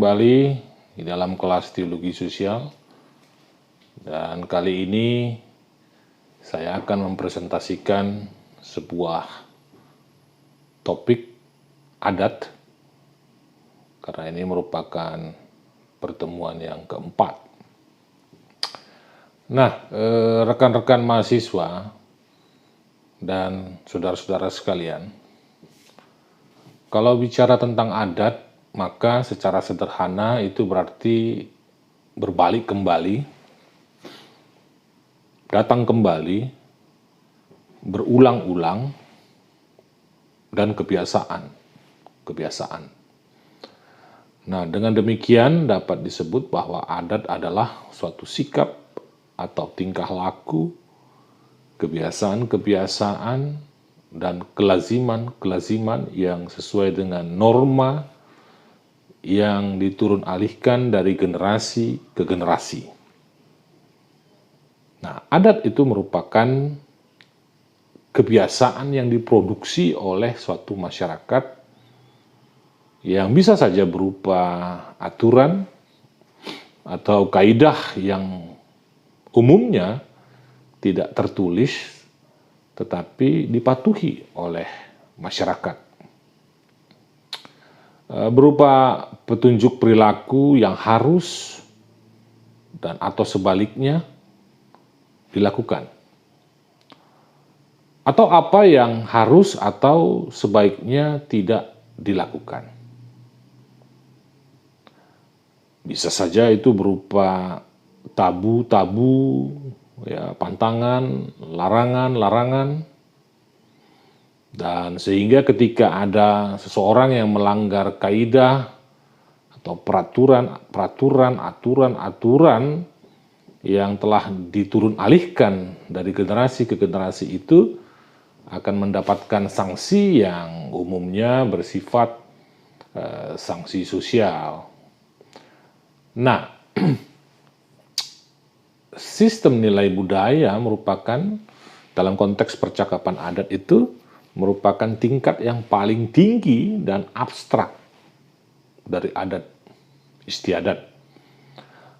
kembali di dalam kelas teologi sosial, dan kali ini saya akan mempresentasikan sebuah topik adat, karena ini merupakan pertemuan yang keempat. Nah, rekan-rekan mahasiswa dan saudara-saudara sekalian, kalau bicara tentang adat, maka secara sederhana itu berarti berbalik kembali, datang kembali, berulang-ulang, dan kebiasaan. Nah, dengan demikian dapat disebut bahwa adat adalah suatu sikap atau tingkah laku, kebiasaan-kebiasaan, dan kelaziman-kelaziman yang sesuai dengan norma yang diturun alihkan dari generasi ke generasi. Nah, adat itu merupakan kebiasaan yang diproduksi oleh suatu masyarakat yang bisa saja berupa aturan atau kaidah yang umumnya tidak tertulis tetapi dipatuhi oleh masyarakat. Berupa petunjuk perilaku yang harus dan atau sebaliknya dilakukan. Atau apa yang harus atau sebaiknya tidak dilakukan. Bisa saja itu berupa tabu-tabu, ya, pantangan, larangan-larangan. Dan sehingga ketika ada seseorang yang melanggar kaidah atau aturan yang telah diturun alihkan dari generasi ke generasi itu akan mendapatkan sanksi yang umumnya bersifat sanksi sosial. Nah, sistem nilai budaya merupakan, dalam konteks percakapan adat itu, merupakan tingkat yang paling tinggi dan abstrak dari adat istiadat.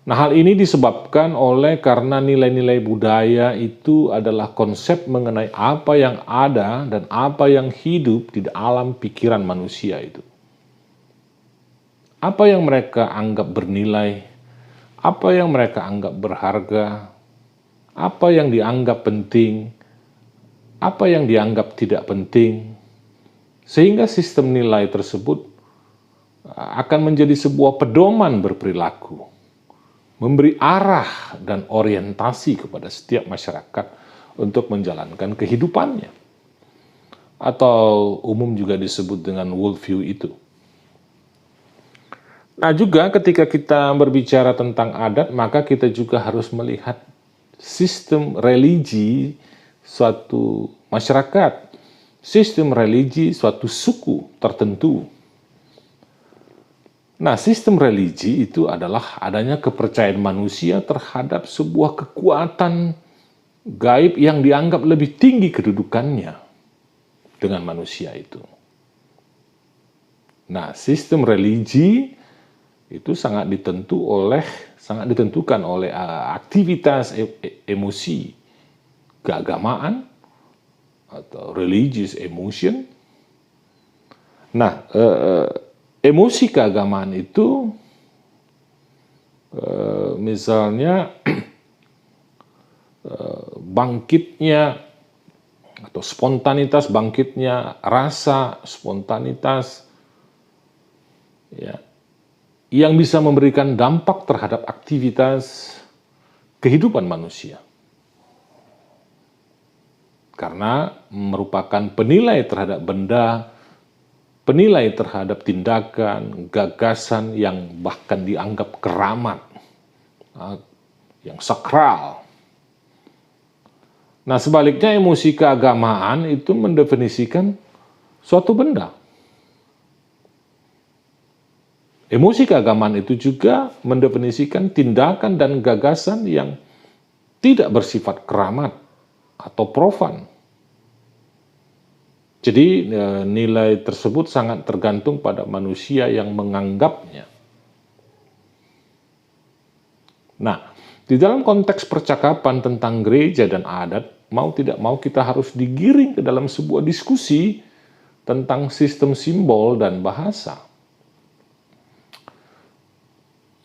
Nah, hal ini disebabkan karena nilai-nilai budaya itu adalah konsep mengenai apa yang ada dan apa yang hidup di alam pikiran manusia itu. Apa yang mereka anggap bernilai, apa yang mereka anggap berharga, apa yang dianggap penting, apa yang dianggap tidak penting, sehingga sistem nilai tersebut akan menjadi sebuah pedoman berperilaku, memberi arah dan orientasi kepada setiap masyarakat untuk menjalankan kehidupannya, atau umum juga disebut dengan worldview itu. Nah, juga ketika kita berbicara tentang adat, maka kita juga harus melihat sistem religi suatu masyarakat, sistem religi suatu suku tertentu. Nah, sistem religi itu adalah adanya kepercayaan manusia terhadap sebuah kekuatan gaib yang dianggap lebih tinggi kedudukannya dengan manusia itu. Nah, sistem religi itu sangat ditentukan oleh aktivitas emosi keagamaan atau religious emotion. Nah, emosi keagamaan itu misalnya bangkitnya atau spontanitas bangkitnya rasa spontanitas, ya, yang bisa memberikan dampak terhadap aktivitas kehidupan manusia. Karena merupakan penilai terhadap benda, penilai terhadap tindakan, gagasan yang bahkan dianggap keramat, yang sakral. Nah, sebaliknya emosi keagamaan itu mendefinisikan suatu benda. Emosi keagamaan itu juga mendefinisikan tindakan dan gagasan yang tidak bersifat keramat atau profan. Jadi nilai tersebut sangat tergantung pada manusia yang menganggapnya. Nah, di dalam konteks percakapan tentang gereja dan adat, mau tidak mau kita harus digiring ke dalam sebuah diskusi tentang sistem simbol dan bahasa.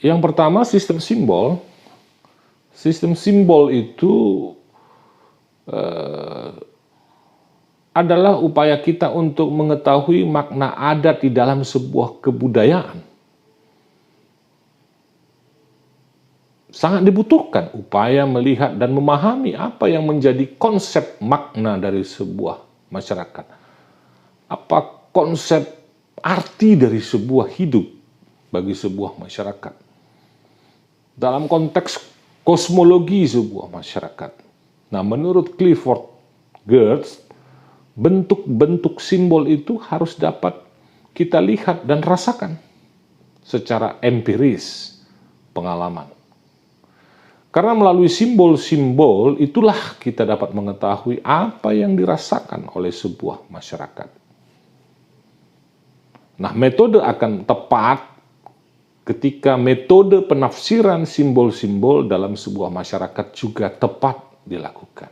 Yang pertama, sistem simbol. Sistem simbol itu adalah upaya kita untuk mengetahui makna adat di dalam sebuah kebudayaan. Sangat dibutuhkan upaya melihat dan memahami apa yang menjadi konsep makna dari sebuah masyarakat. Apa konsep arti dari sebuah hidup bagi sebuah masyarakat. Dalam konteks kosmologi sebuah masyarakat. Nah, menurut Clifford Geertz, bentuk-bentuk simbol itu harus dapat kita lihat dan rasakan secara empiris pengalaman. Karena melalui simbol-simbol itulah kita dapat mengetahui apa yang dirasakan oleh sebuah masyarakat. Nah, metode akan tepat ketika metode penafsiran simbol-simbol dalam sebuah masyarakat juga tepat dilakukan.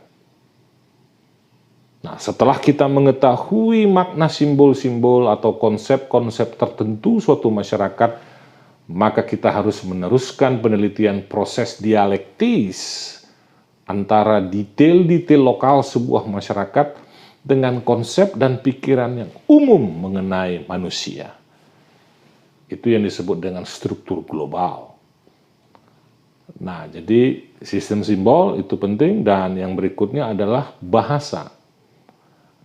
Nah, setelah kita mengetahui makna simbol-simbol atau konsep-konsep tertentu suatu masyarakat, maka kita harus meneruskan penelitian proses dialektis antara detail-detail lokal sebuah masyarakat dengan konsep dan pikiran yang umum mengenai manusia. Itu yang disebut dengan struktur global. Nah, jadi sistem simbol itu penting, dan yang berikutnya adalah bahasa.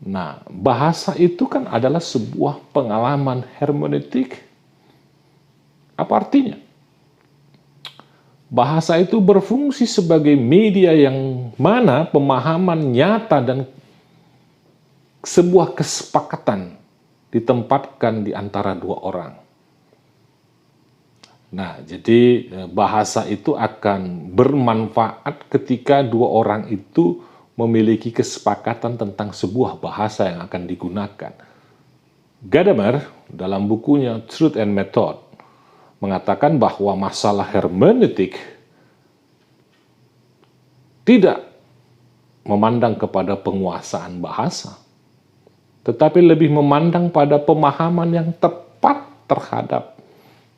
Nah, bahasa itu kan adalah sebuah pengalaman hermeneutik. Apa artinya? Bahasa itu berfungsi sebagai media yang mana pemahaman nyata dan sebuah kesepakatan ditempatkan di antara dua orang. Nah, jadi bahasa itu akan bermanfaat ketika dua orang itu memiliki kesepakatan tentang sebuah bahasa yang akan digunakan. Gadamer dalam bukunya Truth and Method mengatakan bahwa masalah hermeneutik tidak memandang kepada penguasaan bahasa, tetapi lebih memandang pada pemahaman yang tepat terhadap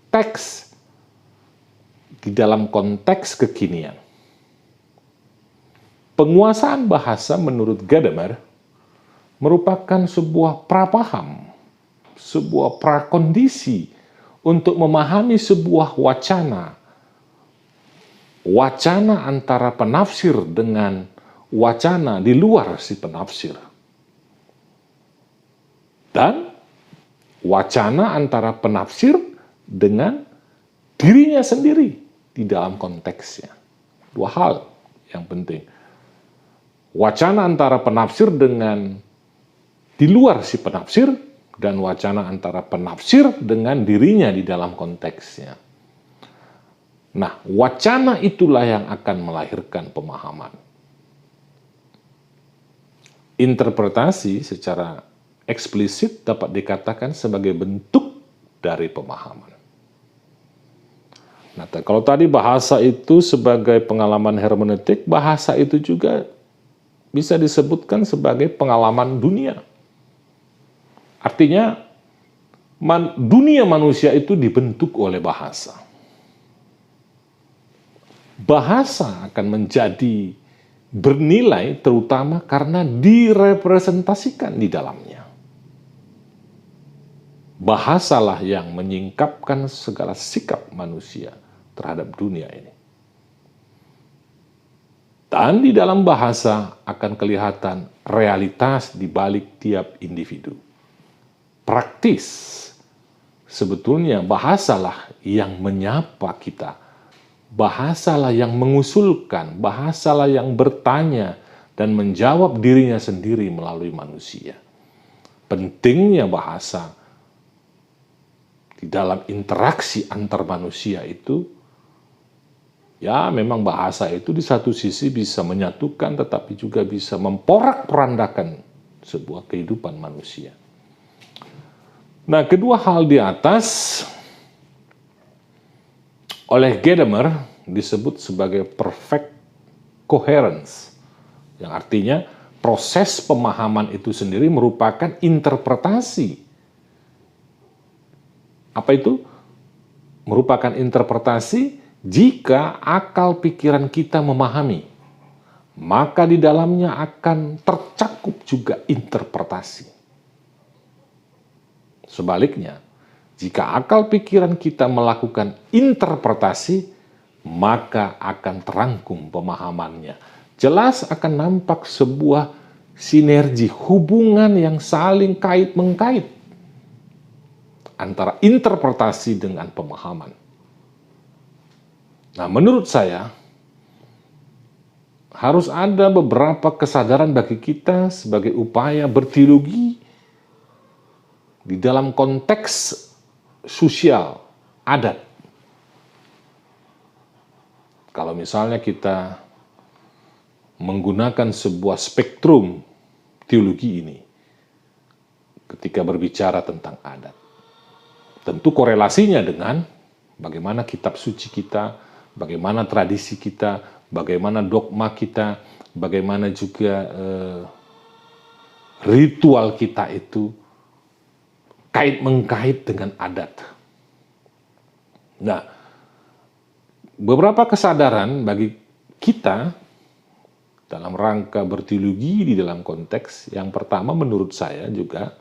teks di dalam konteks kekinian. Penguasaan bahasa menurut Gadamer merupakan sebuah prapaham, sebuah prakondisi untuk memahami sebuah wacana. Wacana antara penafsir dengan wacana di luar si penafsir. Dan wacana antara penafsir dengan dirinya sendiri di dalam konteksnya. Dua hal yang penting. Wacana antara penafsir dengan di luar si penafsir, dan wacana antara penafsir dengan dirinya di dalam konteksnya. Nah, wacana itulah yang akan melahirkan pemahaman. Interpretasi secara eksplisit dapat dikatakan sebagai bentuk dari pemahaman. Nah, kalau tadi bahasa itu sebagai pengalaman hermeneutik, bahasa itu juga bisa disebutkan sebagai pengalaman dunia. Artinya, dunia manusia itu dibentuk oleh bahasa. Bahasa akan menjadi bernilai terutama karena direpresentasikan di dalamnya. Bahasalah yang menyingkapkan segala sikap manusia terhadap dunia ini. Dan di dalam bahasa akan kelihatan realitas di balik tiap individu. Praktis, sebetulnya bahasalah yang menyapa kita, bahasalah yang mengusulkan, bahasalah yang bertanya dan menjawab dirinya sendiri melalui manusia. Pentingnya bahasa di dalam interaksi antar manusia itu, ya memang bahasa itu di satu sisi bisa menyatukan, tetapi juga bisa memporak-porandakan sebuah kehidupan manusia. Nah, kedua hal di atas oleh Gadamer disebut sebagai perfect coherence, yang artinya proses pemahaman itu sendiri merupakan interpretasi. Apa itu? Merupakan interpretasi jika akal pikiran kita memahami, maka di dalamnya akan tercakup juga interpretasi. Sebaliknya, jika akal pikiran kita melakukan interpretasi, maka akan terangkum pemahamannya. Jelas akan nampak sebuah sinergi, hubungan yang saling kait-mengkait antara interpretasi dengan pemahaman. Nah, menurut saya, harus ada beberapa kesadaran bagi kita sebagai upaya berteologi di dalam konteks sosial, adat. Kalau misalnya kita menggunakan sebuah spektrum teologi ini ketika berbicara tentang adat, tentu korelasinya dengan bagaimana kitab suci kita, bagaimana tradisi kita, bagaimana dogma kita, bagaimana juga ritual kita itu kait-mengkait dengan adat. Nah, beberapa kesadaran bagi kita dalam rangka berteologi di dalam konteks yang pertama menurut saya juga,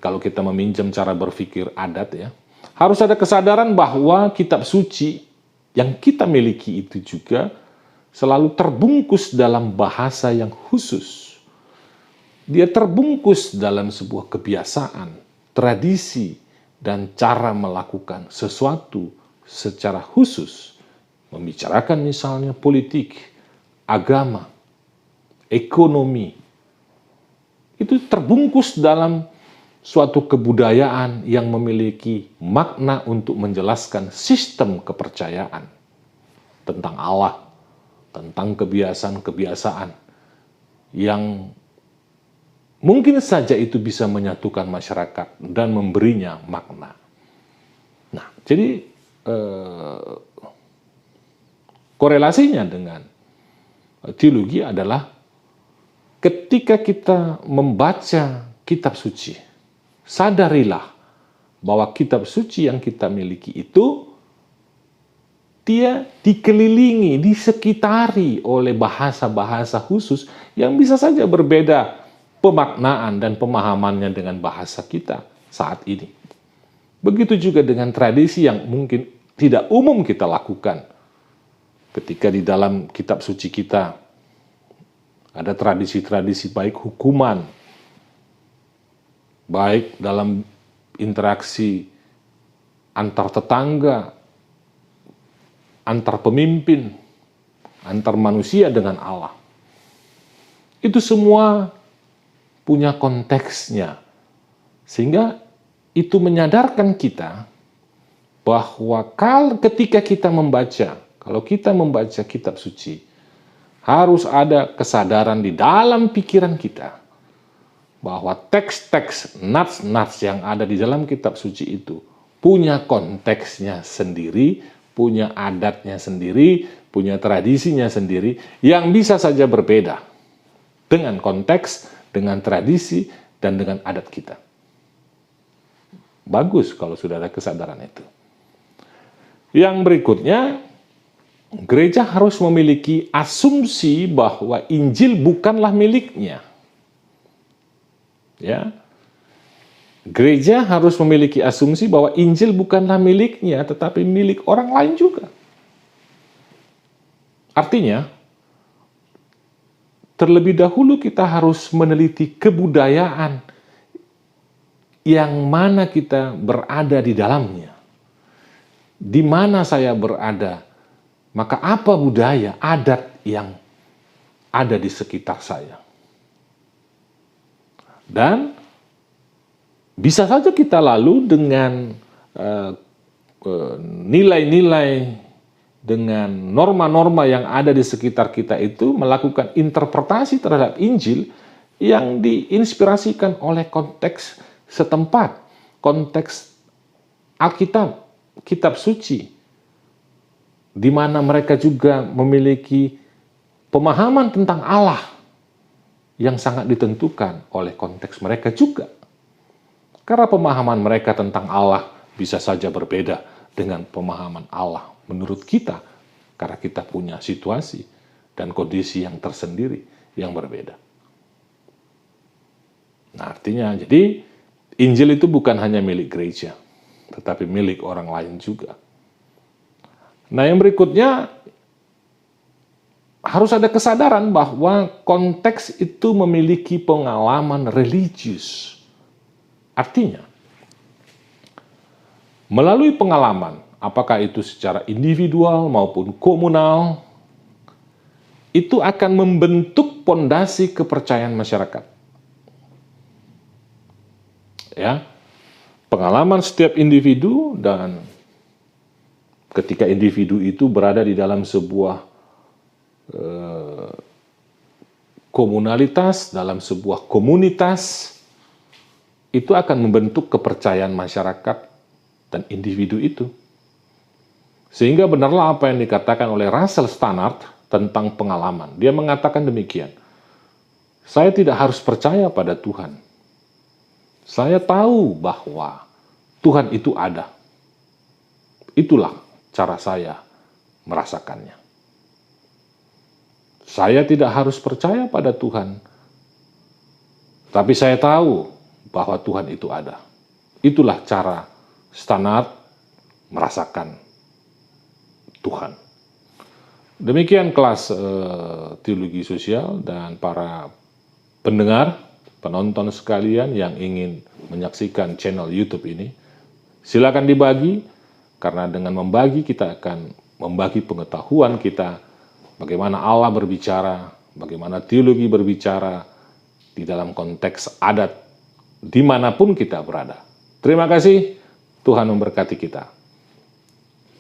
kalau kita meminjam cara berpikir adat ya, harus ada kesadaran bahwa kitab suci yang kita miliki itu juga selalu terbungkus dalam bahasa yang khusus. Dia terbungkus dalam sebuah kebiasaan, tradisi, dan cara melakukan sesuatu secara khusus. Membicarakan misalnya politik, agama, ekonomi. Itu terbungkus dalam suatu kebudayaan yang memiliki makna untuk menjelaskan sistem kepercayaan tentang Allah, tentang kebiasaan-kebiasaan yang mungkin saja itu bisa menyatukan masyarakat dan memberinya makna. Nah, jadi korelasinya dengan teologi adalah ketika kita membaca kitab suci, sadarilah bahwa kitab suci yang kita miliki itu dia dikelilingi, disekitari oleh bahasa-bahasa khusus yang bisa saja berbeda pemaknaan dan pemahamannya dengan bahasa kita saat ini. Begitu juga dengan tradisi yang mungkin tidak umum kita lakukan. Ketika di dalam kitab suci kita ada tradisi-tradisi baik hukuman, baik dalam interaksi antar tetangga, antar pemimpin, antar manusia dengan Allah. Itu semua punya konteksnya. Sehingga itu menyadarkan kita bahwa ketika kita membaca, kalau kita membaca kitab suci, harus ada kesadaran di dalam pikiran kita bahwa teks-teks, nats-nats yang ada di dalam kitab suci itu punya konteksnya sendiri, punya adatnya sendiri, punya tradisinya sendiri, yang bisa saja berbeda dengan konteks, dengan tradisi, dan dengan adat kita. Bagus kalau sudah ada kesadaran itu. Yang berikutnya, gereja harus memiliki asumsi bahwa Injil bukanlah miliknya. Ya. Gereja harus memiliki asumsi bahwa Injil bukanlah miliknya, tetapi milik orang lain juga. Artinya, terlebih dahulu kita harus meneliti kebudayaan yang mana kita berada di dalamnya. Di mana saya berada, maka apa budaya, adat yang ada di sekitar saya. Dan bisa saja kita lalu dengan nilai-nilai, dengan norma-norma yang ada di sekitar kita itu melakukan interpretasi terhadap Injil yang diinspirasikan oleh konteks setempat, konteks Alkitab, kitab suci. di mana mereka juga memiliki pemahaman tentang Allah yang sangat ditentukan oleh konteks mereka juga. Karena pemahaman mereka tentang Allah bisa saja berbeda dengan pemahaman Allah menurut kita, karena kita punya situasi dan kondisi yang tersendiri yang berbeda. Nah, artinya, jadi Injil itu bukan hanya milik gereja, tetapi milik orang lain juga. Nah, yang berikutnya, harus ada kesadaran bahwa konteks itu memiliki pengalaman religius. Artinya, melalui pengalaman, apakah itu secara individual maupun komunal, itu akan membentuk pondasi kepercayaan masyarakat. Ya, pengalaman setiap individu, dan ketika individu itu berada di dalam sebuah komunalitas, dalam sebuah komunitas, itu akan membentuk kepercayaan masyarakat dan individu itu. Sehingga benarlah apa yang dikatakan oleh Russell Stannard tentang pengalaman. Dia mengatakan demikian, saya tidak harus percaya pada Tuhan. Saya tahu bahwa Tuhan itu ada. Itulah cara saya merasakannya. Saya tidak harus percaya pada Tuhan, tapi saya tahu bahwa Tuhan itu ada. Itulah cara Stannard merasakan Tuhan. Demikian kelas teologi sosial, dan para pendengar, penonton sekalian yang ingin menyaksikan channel YouTube ini, silakan dibagi, karena dengan membagi kita akan membagi pengetahuan kita, bagaimana Allah berbicara, bagaimana teologi berbicara di dalam konteks adat dimanapun kita berada. Terima kasih, Tuhan memberkati kita.